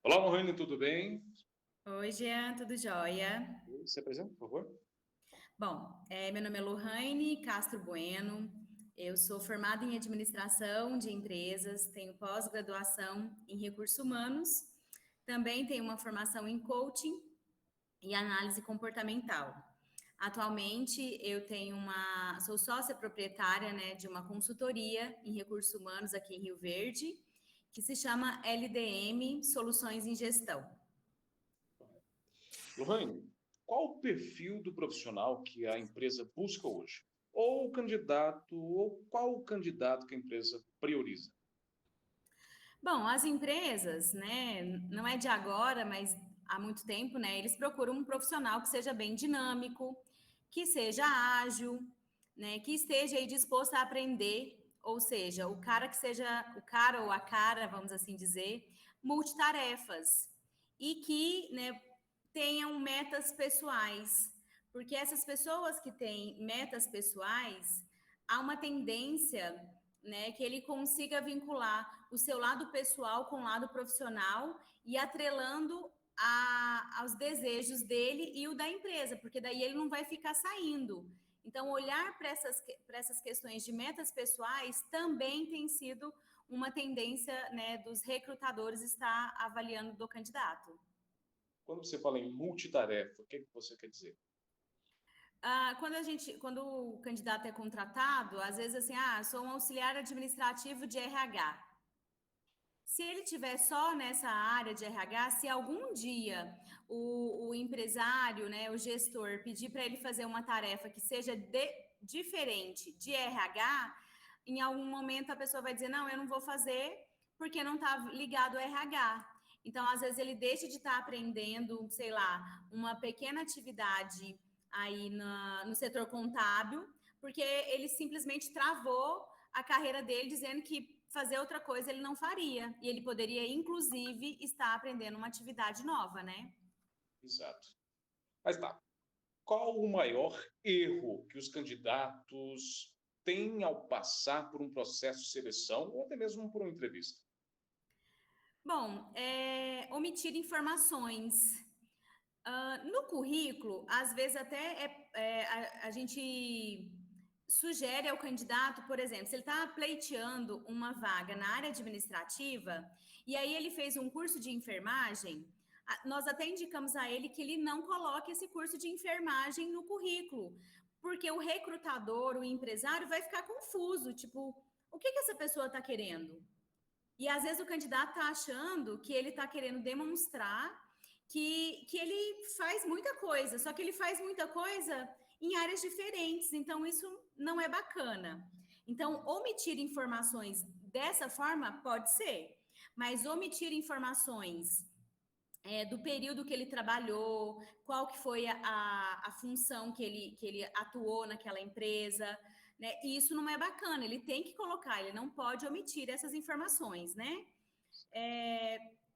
Olá, Mohane, tudo bem? Oi, Jean, tudo jóia? Se apresenta, por favor. Bom, meu nome é Lohane Castro Bueno, eu sou formada em administração de empresas, tenho pós-graduação em recursos humanos, também tenho uma formação em coaching e análise comportamental. Atualmente, sou sócia proprietária, né, de uma consultoria em recursos humanos aqui em Rio Verde, que se chama LDM Soluções em Gestão. Lohane, qual o perfil do profissional que a empresa busca hoje? Ou o candidato, ou qual o candidato que a empresa prioriza? Bom, as empresas, né, não é de agora, mas há muito tempo, né, eles procuram um profissional que seja bem dinâmico, que seja ágil, né, que esteja aí disposto a aprender, ou seja, o cara ou a cara, vamos assim dizer, multitarefas e que, né, tenham metas pessoais, porque essas pessoas que têm metas pessoais, há uma tendência, né, que ele consiga vincular o seu lado pessoal com o lado profissional e atrelando aos desejos dele e o da empresa, porque daí ele não vai ficar saindo. Então, olhar para essas questões de metas pessoais também tem sido uma tendência, né, dos recrutadores estar avaliando do candidato. Quando você fala em multitarefa, o que que você quer dizer? Quando o candidato é contratado, às vezes assim, sou um auxiliar administrativo de RH. Se ele tiver só nessa área de RH, se algum dia o empresário, né, o gestor, pedir para ele fazer uma tarefa que seja diferente de RH, em algum momento a pessoa vai dizer, não, eu não vou fazer porque não está ligado ao RH. Então, às vezes, ele deixa de estar aprendendo, sei lá, uma pequena atividade aí no setor contábil, porque ele simplesmente travou a carreira dele dizendo que fazer outra coisa ele não faria. E ele poderia, inclusive, estar aprendendo uma atividade nova, né? Exato. Mas tá, qual o maior erro que os candidatos têm ao passar por um processo de seleção ou até mesmo por uma entrevista? Bom, omitir informações. No currículo, às vezes até a gente sugere ao candidato, por exemplo, se ele está pleiteando uma vaga na área administrativa e aí ele fez um curso de enfermagem, nós até indicamos a ele que ele não coloque esse curso de enfermagem no currículo, porque o recrutador, o empresário vai ficar confuso, tipo, o que essa pessoa está querendo? E às vezes o candidato está achando que ele está querendo demonstrar que ele faz muita coisa, só que ele faz muita coisa em áreas diferentes, então isso não é bacana. Então, omitir informações dessa forma pode ser, mas omitir informações do período que ele trabalhou, qual que foi a função que ele atuou naquela empresa, né? E isso não é bacana, ele tem que colocar, ele não pode omitir essas informações, né?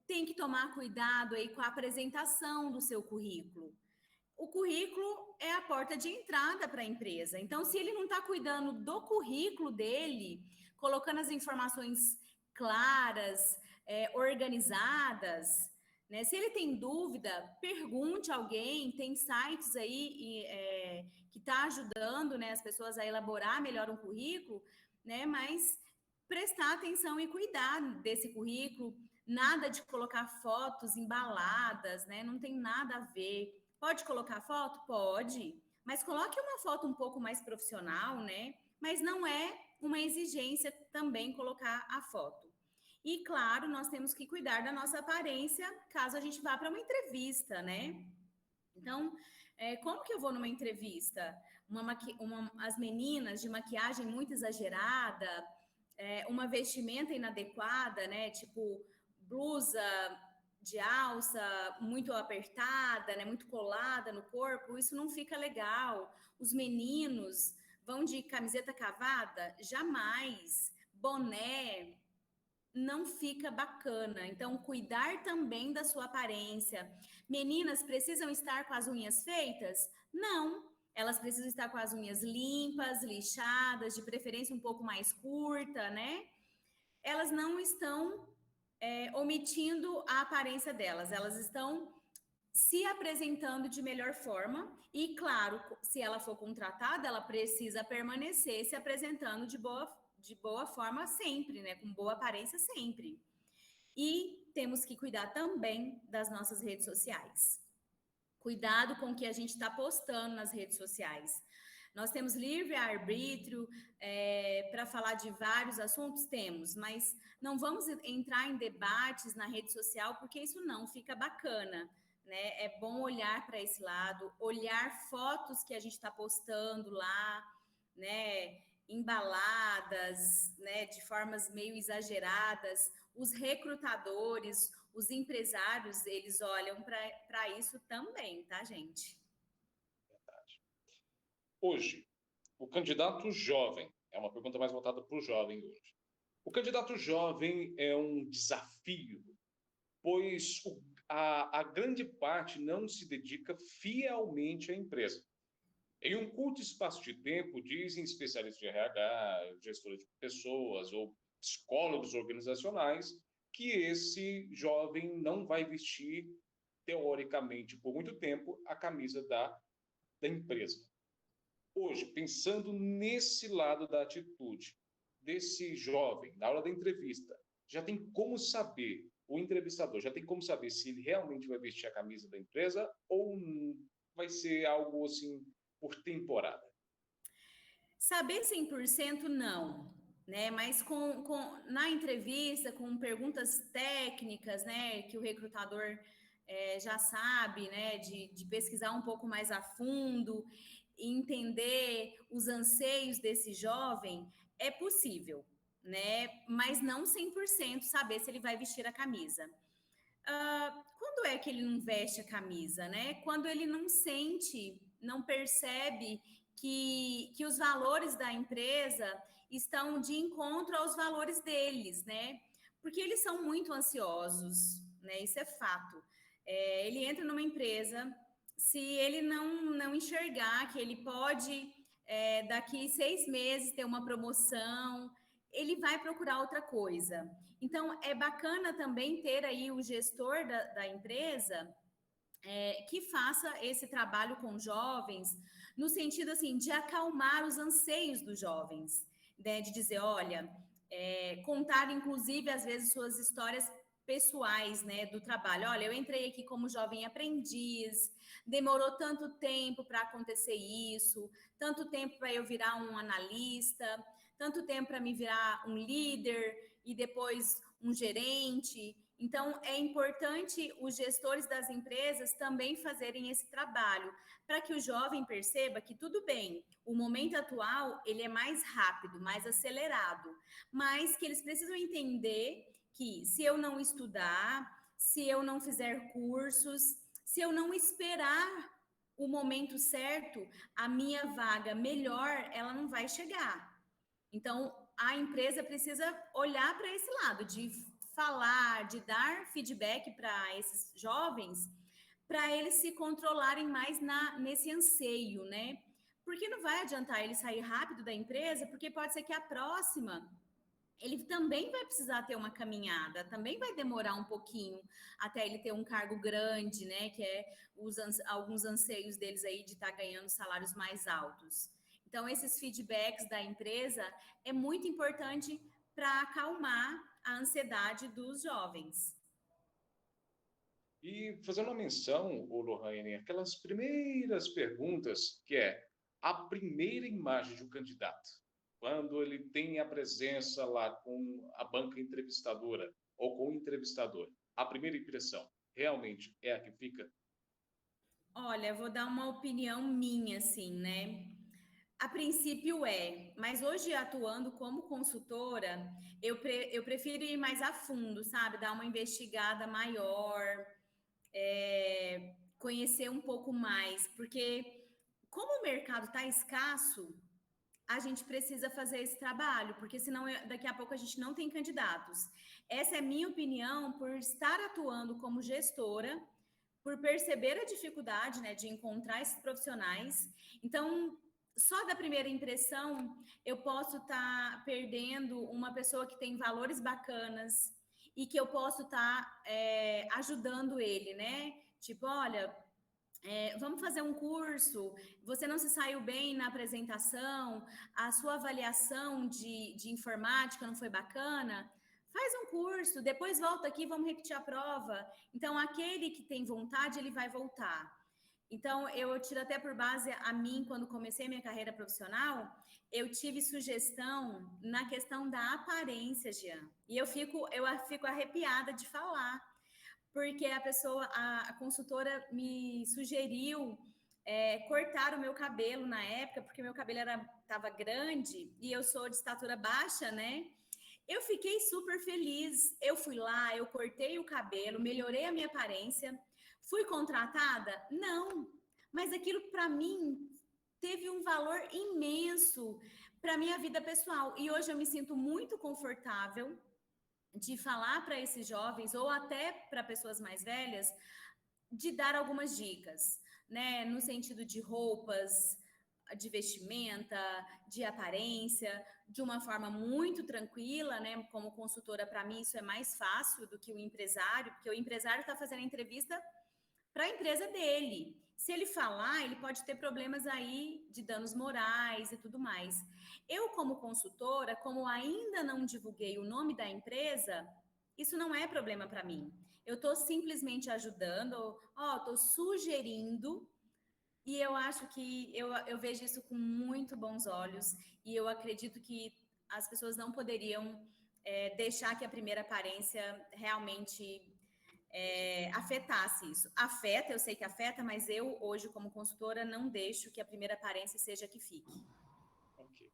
Tem que tomar cuidado aí com a apresentação do seu currículo. O currículo é a porta de entrada para a empresa. Então, se ele não está cuidando do currículo dele, colocando as informações claras, organizadas, né? Se ele tem dúvida, pergunte a alguém. Tem sites aí que está ajudando, né, as pessoas a elaborar melhor um currículo, né? Mas prestar atenção e cuidar desse currículo. Nada de colocar fotos embaladas, né? Não tem nada a ver. Pode colocar foto? Pode. Mas coloque uma foto um pouco mais profissional, né? Mas não é uma exigência também colocar a foto. E, claro, nós temos que cuidar da nossa aparência caso a gente vá para uma entrevista, né? Então, como que eu vou numa entrevista? As meninas de maquiagem muito exagerada, uma vestimenta inadequada, né? Tipo, blusa de alça muito apertada, né? Muito colada no corpo, isso não fica legal. Os meninos vão de camiseta cavada? Jamais. Boné, não fica bacana. Então, cuidar também da sua aparência. Meninas precisam estar com as unhas feitas? Não. Elas precisam estar com as unhas limpas, lixadas, de preferência um pouco mais curta, né? Elas não estão omitindo a aparência delas. Elas estão se apresentando de melhor forma e, claro, se ela for contratada, ela precisa permanecer se apresentando de boa forma sempre, né? Com boa aparência sempre. E temos que cuidar também das nossas redes sociais. Cuidado com o que a gente está postando nas redes sociais. Nós temos livre-arbítrio para falar de vários assuntos? Temos, mas não vamos entrar em debates na rede social, porque isso não fica bacana, né? É bom olhar para esse lado, olhar fotos que a gente está postando lá, né? Embaladas, né? De formas meio exageradas. Os recrutadores, os empresários, eles olham para isso também, tá, gente? Hoje, o candidato jovem, é uma pergunta mais voltada para o jovem hoje. O candidato jovem é um desafio, pois a grande parte não se dedica fielmente à empresa. Em um curto espaço de tempo, dizem especialistas de RH, gestores de pessoas ou psicólogos organizacionais, que esse jovem não vai vestir, teoricamente, por muito tempo, a camisa da empresa. Hoje, pensando nesse lado da atitude desse jovem, na hora da entrevista, já tem como saber, o entrevistador já tem como saber se ele realmente vai vestir a camisa da empresa ou vai ser algo assim por temporada? Saber 100% não, né? Mas na entrevista, com perguntas técnicas, né? Que o recrutador já sabe, né? De pesquisar um pouco mais a fundo, entender os anseios desse jovem, é possível, né? Mas não 100% saber se ele vai vestir a camisa. Quando é que ele não veste a camisa, né? Quando ele não sente, não percebe que os valores da empresa estão de encontro aos valores deles, né? Porque eles são muito ansiosos, né? Isso é fato. Ele entra numa empresa, se ele não enxergar que ele pode, daqui 6 meses, ter uma promoção, ele vai procurar outra coisa. Então, é bacana também ter aí o gestor da empresa que faça esse trabalho com jovens, no sentido assim, de acalmar os anseios dos jovens, né? De dizer, olha, contar inclusive às vezes suas histórias pessoais, né, do trabalho. Olha, eu entrei aqui como jovem aprendiz, demorou tanto tempo para acontecer isso, tanto tempo para eu virar um analista, tanto tempo para me virar um líder e depois um gerente. Então, é importante os gestores das empresas também fazerem esse trabalho, para que o jovem perceba que tudo bem, o momento atual ele é mais rápido, mais acelerado, mas que eles precisam entender que se eu não estudar, se eu não fizer cursos, se eu não esperar o momento certo, a minha vaga melhor, ela não vai chegar. Então, a empresa precisa olhar para esse lado, de falar, de dar feedback para esses jovens, para eles se controlarem mais nesse anseio, né? Porque não vai adiantar ele sair rápido da empresa, porque pode ser que a próxima ele também vai precisar ter uma caminhada, também vai demorar um pouquinho até ele ter um cargo grande, né? Que é alguns anseios deles aí de estar ganhando salários mais altos. Então, esses feedbacks da empresa é muito importante para acalmar a ansiedade dos jovens. E fazendo uma menção, ô Lohane, aquelas primeiras perguntas, que é a primeira imagem de um candidato, quando ele tem a presença lá com a banca entrevistadora ou com o entrevistador, a primeira impressão realmente é a que fica? Olha, vou dar uma opinião minha, assim, né? A princípio mas hoje atuando como consultora, eu prefiro ir mais a fundo, sabe? Dar uma investigada maior, conhecer um pouco mais, porque como o mercado está escasso, a gente precisa fazer esse trabalho, porque senão daqui a pouco a gente não tem candidatos. Essa é a minha opinião por estar atuando como gestora, por perceber a dificuldade, né, de encontrar esses profissionais. Então, só da primeira impressão, eu posso estar perdendo uma pessoa que tem valores bacanas e que eu posso estar ajudando ele, né? Tipo, olha, vamos fazer um curso, você não se saiu bem na apresentação, a sua avaliação de informática não foi bacana, faz um curso, depois volta aqui, vamos repetir a prova. Então, aquele que tem vontade, ele vai voltar. Então, eu tiro até por base a mim, quando comecei minha carreira profissional, eu tive sugestão na questão da aparência, Jean. E eu fico arrepiada de falar, porque a consultora me sugeriu cortar o meu cabelo na época, porque meu cabelo estava grande e eu sou de estatura baixa, né? Eu fiquei super feliz. Eu fui lá, eu cortei o cabelo, melhorei a minha aparência. Fui contratada? Não. Mas aquilo para mim teve um valor imenso para minha vida pessoal. E hoje eu me sinto muito confortável de falar para esses jovens ou até para pessoas mais velhas, de dar algumas dicas, né? No sentido de roupas, de vestimenta, de aparência, de uma forma muito tranquila, né? Como consultora, para mim, isso é mais fácil do que o empresário, porque o empresário está fazendo a entrevista para a empresa dele. Se ele falar, ele pode ter problemas aí de danos morais e tudo mais. Eu, como consultora, como ainda não divulguei o nome da empresa, isso não é problema para mim. Eu estou simplesmente ajudando, estou sugerindo, e eu acho que eu vejo isso com muito bons olhos, e eu acredito que as pessoas não poderiam deixar que a primeira aparência realmente afetasse isso. Afeta, eu sei que afeta, mas eu, hoje, como consultora, não deixo que a primeira aparência seja a que fique. Ok.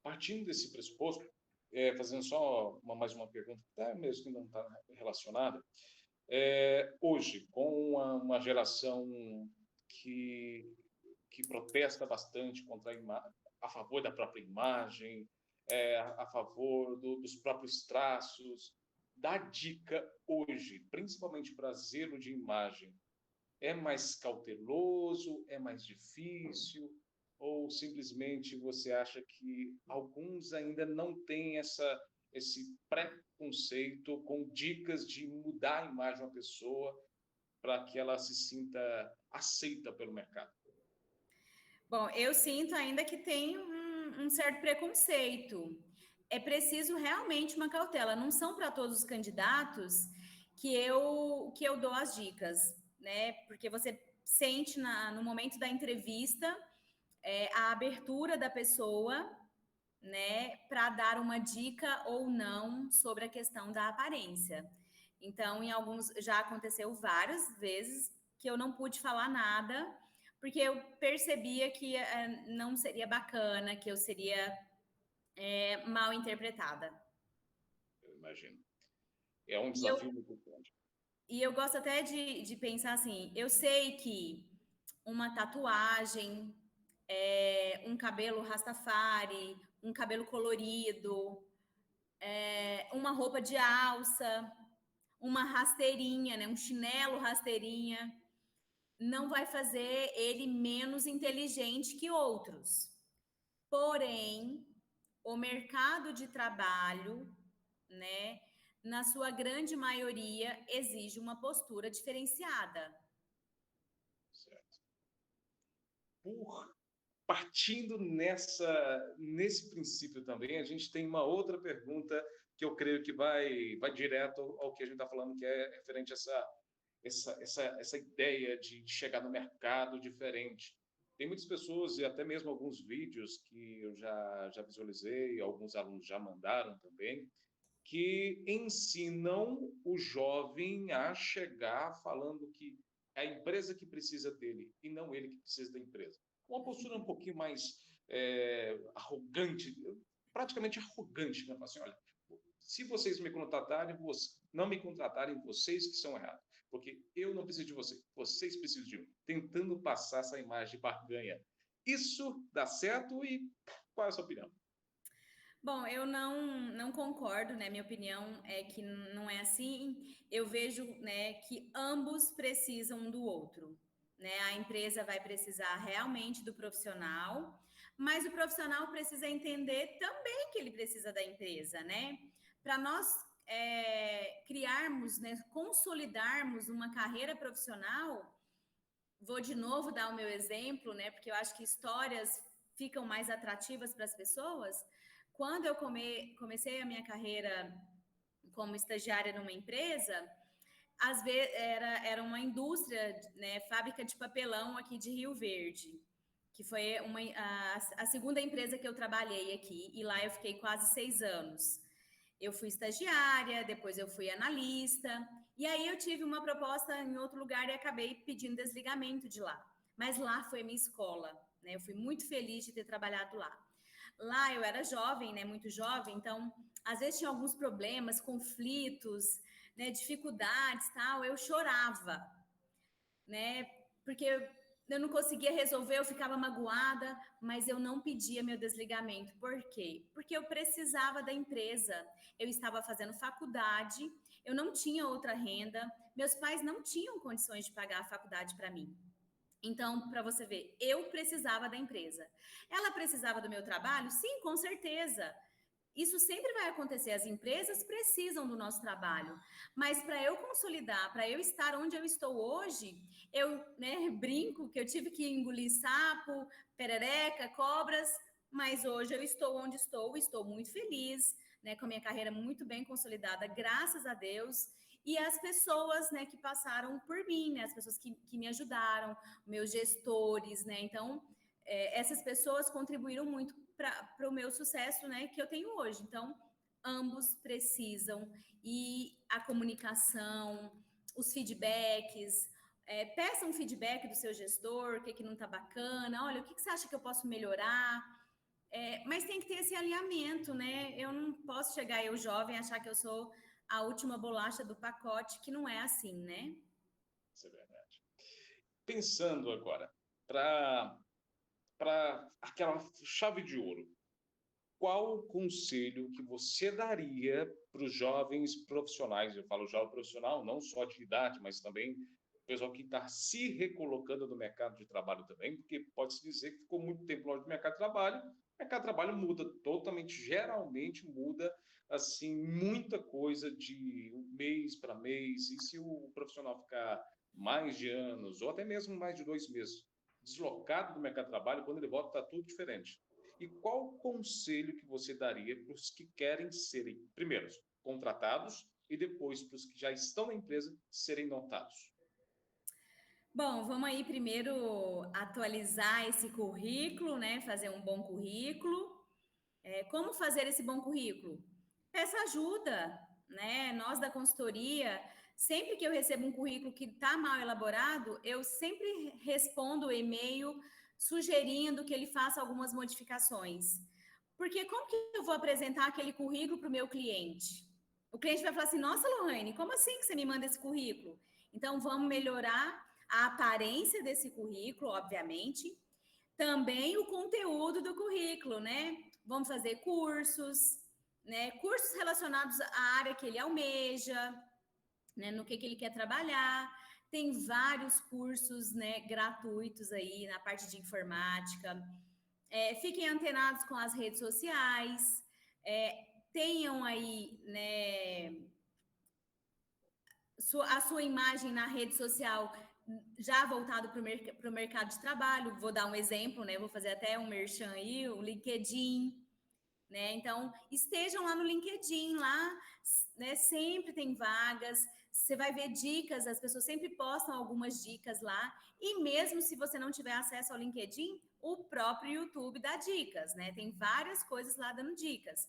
Partindo desse pressuposto, fazendo só mais uma pergunta, até mesmo que não está relacionada, hoje, com uma geração que, que protesta bastante a favor da própria imagem, a favor dos próprios traços, dá dica hoje, principalmente para zelo de imagem, é mais cauteloso, é mais difícil, ou simplesmente você acha que alguns ainda não têm esse preconceito com dicas de mudar a imagem de uma pessoa para que ela se sinta aceita pelo mercado? Bom, eu sinto ainda que tem um certo preconceito. É preciso realmente uma cautela. Não são para todos os candidatos que eu dou as dicas, né? Porque você sente no momento da entrevista a abertura da pessoa, né, para dar uma dica ou não sobre a questão da aparência. Então, em alguns já aconteceu várias vezes que eu não pude falar nada, porque eu percebia que não seria bacana, que eu seria mal interpretada. Eu imagino. É um E eu, desafio muito grande. e eu gosto até de pensar assim, eu sei que uma tatuagem, um cabelo rastafari, um cabelo colorido, uma roupa de alça, uma rasteirinha, né, um chinelo rasteirinha, não vai fazer ele menos inteligente que outros. Porém, o mercado de trabalho, né, na sua grande maioria, exige uma postura diferenciada. Certo. Partindo nesse princípio também, a gente tem uma outra pergunta que eu creio que vai direto ao que a gente está falando, que é referente a essa ideia de chegar no mercado diferente. Tem muitas pessoas, e até mesmo alguns vídeos que eu já visualizei, alguns alunos já mandaram também, que ensinam o jovem a chegar falando que é a empresa que precisa dele e não ele que precisa da empresa. Uma postura um pouquinho mais arrogante, praticamente arrogante, né? Assim, olha, se vocês me contratarem, não me contratarem, vocês que são errados, porque eu não preciso de vocês precisam de mim, tentando passar essa imagem de barganha. Isso dá certo e qual é a sua opinião? Bom, eu não concordo, né? Minha opinião é que não é assim. Eu vejo, né, que ambos precisam um do outro, né? A empresa vai precisar realmente do profissional, mas o profissional precisa entender também que ele precisa da empresa, né? Para nós criarmos, né, consolidarmos uma carreira profissional, vou de novo dar o meu exemplo, né, porque eu acho que histórias ficam mais atrativas para as pessoas. Quando eu comecei a minha carreira como estagiária numa empresa, às vezes era uma indústria, né, fábrica de papelão aqui de Rio Verde, que foi a segunda empresa que eu trabalhei aqui, e lá eu fiquei quase 6 anos. Eu fui estagiária, depois eu fui analista, e aí eu tive uma proposta em outro lugar e acabei pedindo desligamento de lá. Mas lá foi a minha escola, né? Eu fui muito feliz de ter trabalhado lá. Lá eu era jovem, né? Muito jovem, então às vezes tinha alguns problemas, conflitos, né? Dificuldades, tal. Eu chorava, né? Porque eu não conseguia resolver, eu ficava magoada, mas eu não pedia meu desligamento. Por quê? Porque eu precisava da empresa. Eu estava fazendo faculdade, eu não tinha outra renda, meus pais não tinham condições de pagar a faculdade para mim. Então, para você ver, eu precisava da empresa. Ela precisava do meu trabalho? Sim, com certeza. Isso sempre vai acontecer. As empresas precisam do nosso trabalho, mas para eu consolidar, para eu estar onde eu estou hoje, eu, né, brinco que eu tive que engolir sapo, perereca, cobras, mas hoje eu estou onde estou muito feliz, né, com a minha carreira muito bem consolidada, graças a Deus. E as pessoas, né, que passaram por mim, né, as pessoas que me ajudaram, meus gestores, né, então essas pessoas contribuíram muito para o meu sucesso, né, que eu tenho hoje. Então, ambos precisam, e a comunicação, os feedbacks, peça um feedback do seu gestor, o que não está bacana, olha, o que você acha que eu posso melhorar? Mas tem que ter esse alinhamento, né? Eu não posso chegar, eu jovem, achar que eu sou a última bolacha do pacote, que não é assim, né? Isso é verdade. Pensando agora, para aquela chave de ouro, qual o conselho que você daria para os jovens profissionais? Eu falo jovem profissional, não só de idade, mas também o pessoal que está se recolocando no mercado de trabalho também, porque pode-se dizer que ficou muito tempo longe do mercado de trabalho. O mercado de trabalho muda totalmente, geralmente muda assim muita coisa de mês para mês. E se o profissional ficar mais de anos, ou até mesmo mais de 2 meses, deslocado do mercado de trabalho, quando ele volta, está tudo diferente. E qual o conselho que você daria para os que querem serem, primeiro, contratados e depois para os que já estão na empresa serem notados? Bom, vamos aí primeiro atualizar esse currículo, né? Fazer um bom currículo. Como fazer esse bom currículo? Peça ajuda, né? Nós da consultoria, sempre que eu recebo um currículo que está mal elaborado, eu sempre respondo o e-mail sugerindo que ele faça algumas modificações. Porque como que eu vou apresentar aquele currículo para o meu cliente? O cliente vai falar assim: nossa, Lohane, como assim que você me manda esse currículo? Então, vamos melhorar a aparência desse currículo, obviamente, também o conteúdo do currículo, né? Vamos fazer cursos, né? Cursos relacionados à área que ele almeja, né? No que ele quer trabalhar. Tem vários cursos, né, gratuitos aí na parte de informática. Fiquem antenados com as redes sociais. Tenham aí, né, a sua imagem na rede social já voltado para o mercado de trabalho. Vou dar um exemplo, né? Vou fazer até um merchan aí, o LinkedIn, né? Então, estejam lá no LinkedIn, lá, né? Sempre tem vagas, você vai ver dicas, as pessoas sempre postam algumas dicas lá, e mesmo se você não tiver acesso ao LinkedIn, o próprio YouTube dá dicas, né? Tem várias coisas lá dando dicas.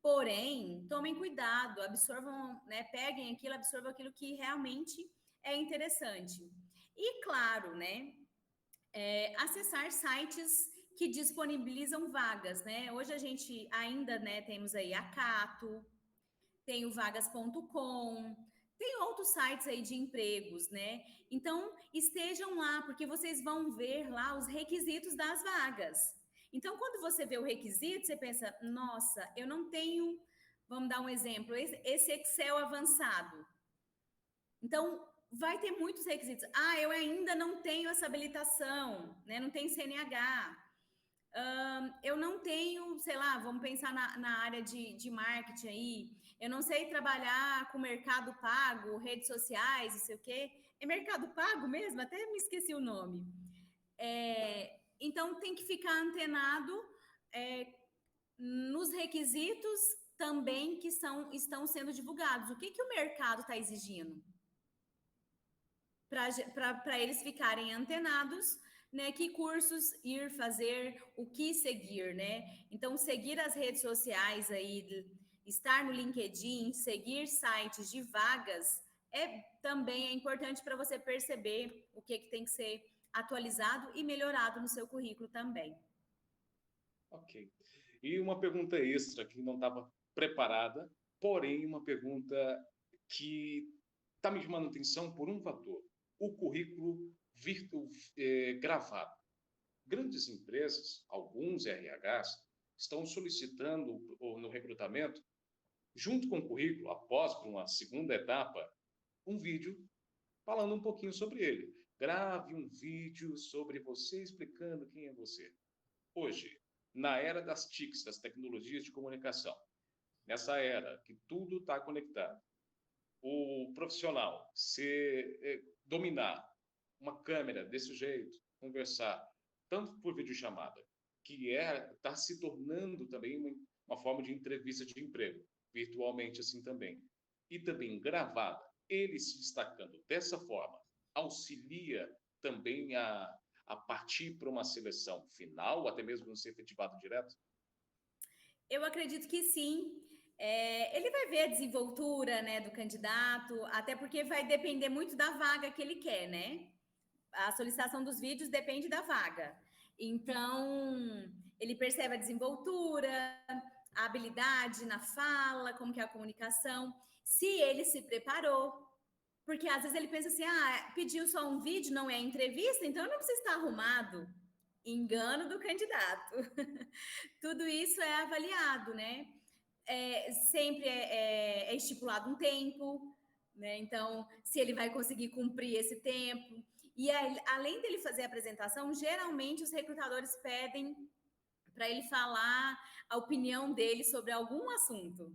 Porém, tomem cuidado, absorvam, né? Peguem aquilo, absorvam aquilo que realmente é interessante. E claro, né? Acessar sites que disponibilizam vagas, né? Hoje a gente ainda, né, temos aí a Cato, tem o vagas.com, tem outros sites aí de empregos, né? Então, estejam lá, porque vocês vão ver lá os requisitos das vagas. Então, quando você vê o requisito, você pensa, nossa, eu não tenho, vamos dar um exemplo, esse Excel avançado. Então, vai ter muitos requisitos. Ah, eu ainda não tenho essa habilitação, né? Não tenho CNH. Eu não tenho, sei lá, vamos pensar na área de marketing aí, eu não sei trabalhar com mercado pago, redes sociais, não sei o quê. É mercado pago mesmo? Até me esqueci o nome. Então, tem que ficar antenado nos requisitos também que estão sendo divulgados. O que o mercado está exigindo? Para eles ficarem antenados, né? Que cursos ir fazer, o que seguir, né? Então, seguir as redes sociais aí, estar no LinkedIn, seguir sites de vagas, também é importante para você perceber o que tem que ser atualizado e melhorado no seu currículo também. Ok. E uma pergunta extra que não estava preparada, porém uma pergunta que está me chamando a atenção por um fator: o currículo gravado. Grandes empresas, alguns RHs, estão solicitando no recrutamento, junto com o currículo, após por uma segunda etapa, um vídeo falando um pouquinho sobre ele. Grave um vídeo sobre você explicando quem é você. Hoje, na era das TICs, das tecnologias de comunicação, nessa era que tudo está conectado, o profissional dominar uma câmera desse jeito, conversar, tanto por videochamada, que está se tornando também uma forma de entrevista de emprego, virtualmente assim também, e também gravada, ele se destacando dessa forma, auxilia também a partir para uma seleção final, até mesmo não ser efetivado direto? Eu acredito que sim. Ele vai ver a desenvoltura, né, do candidato, até porque vai depender muito da vaga que ele quer, né? A solicitação dos vídeos depende da vaga. Então, ele percebe a desenvoltura, a habilidade na fala, como que é a comunicação, se ele se preparou. Porque às vezes ele pensa assim, pediu só um vídeo, não é entrevista, então eu não preciso estar arrumado. Engano do candidato. Tudo isso é avaliado, né? Sempre é estipulado um tempo, né? Então, se ele vai conseguir cumprir esse tempo. E além dele fazer a apresentação, geralmente os recrutadores pedem para ele falar a opinião dele sobre algum assunto.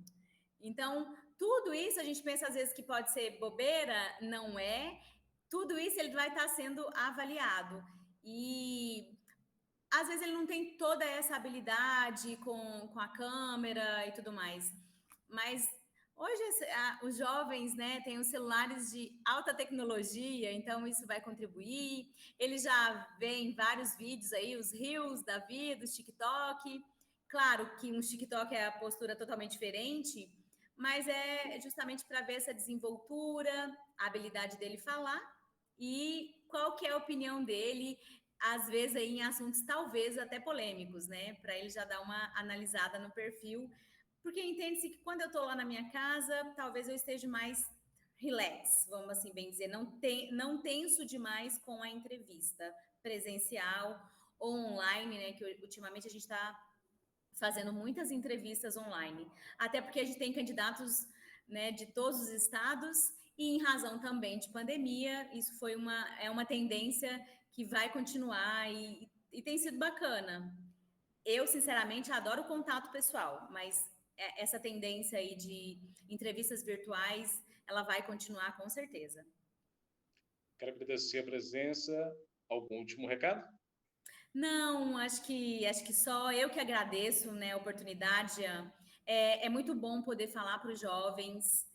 Então, tudo isso a gente pensa às vezes que pode ser bobeira, não é. Tudo isso ele vai estar sendo avaliado. E às vezes ele não tem toda essa habilidade com a câmera e tudo mais. Mas hoje os jovens, né, têm os celulares de alta tecnologia, então isso vai contribuir. Eles já veem vários vídeos aí, os Reels da vida, os TikTok. Claro que um TikTok é a postura totalmente diferente, mas é justamente para ver essa desenvoltura, a habilidade dele falar e qual que é a opinião dele, às vezes aí em assuntos talvez até polêmicos, né? Para ele já dar uma analisada no perfil, porque entende-se que quando eu estou lá na minha casa, talvez eu esteja mais relax, vamos assim bem dizer, não tenso demais com a entrevista presencial ou online, né? Que ultimamente a gente está fazendo muitas entrevistas online, até porque a gente tem candidatos, né, de todos os estados e em razão também de pandemia, isso foi uma tendência que vai continuar e tem sido bacana. Eu, sinceramente, adoro o contato pessoal, mas essa tendência aí de entrevistas virtuais, ela vai continuar com certeza. Quero agradecer a presença. Algum último recado? Não, acho que só eu que agradeço, né, a oportunidade. É muito bom poder falar para os jovens,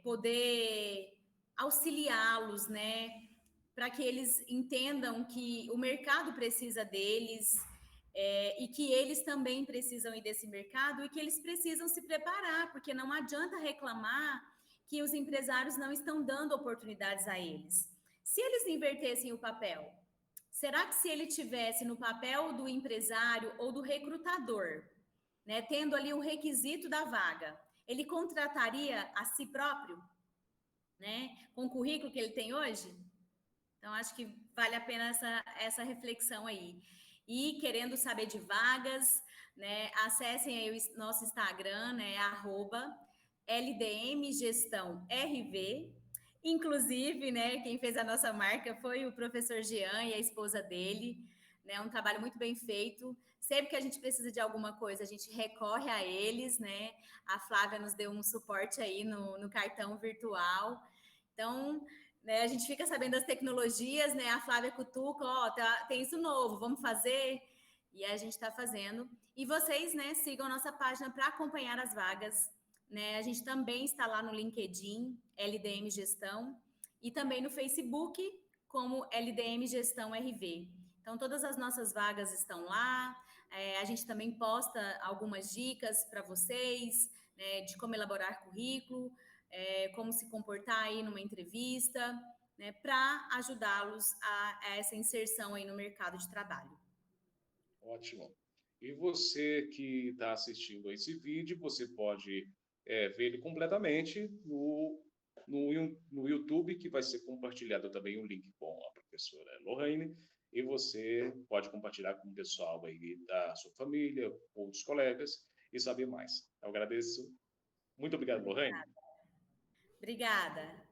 poder auxiliá-los, né, para que eles entendam que o mercado precisa deles, e que eles também precisam ir desse mercado e que eles precisam se preparar, porque não adianta reclamar que os empresários não estão dando oportunidades a eles. Se eles invertessem o papel, será que se ele tivesse no papel do empresário ou do recrutador, né, tendo ali o requisito da vaga, ele contrataria a si próprio, né, com o currículo que ele tem hoje? Então, acho que vale a pena essa reflexão aí. E querendo saber de vagas, né, acessem aí o nosso Instagram, né, @LDMGestãoRV. Inclusive, né, quem fez a nossa marca foi o professor Jean e a esposa dele, né, um trabalho muito bem feito. Sempre que a gente precisa de alguma coisa, a gente recorre a eles, né? A Flávia nos deu um suporte aí no cartão virtual. Então, né, a gente fica sabendo das tecnologias, né? A Flávia cutuca, ó, tem isso novo, vamos fazer? E a gente está fazendo. E vocês, né, sigam nossa página para acompanhar as vagas. Né? A gente também está lá no LinkedIn, LDM Gestão, e também no Facebook, como LDM Gestão RV. Então, todas as nossas vagas estão lá. A gente também posta algumas dicas para vocês, né, de como elaborar currículo, como se comportar aí numa entrevista, né, para ajudá-los a essa inserção aí no mercado de trabalho. Ótimo. E você que está assistindo a esse vídeo, você pode ver ele completamente no YouTube, que vai ser compartilhado também o link com a professora Lorraine, e você pode compartilhar com o pessoal aí da sua família, outros colegas, e saber mais. Eu agradeço. Muito obrigado, Lorraine. Obrigada.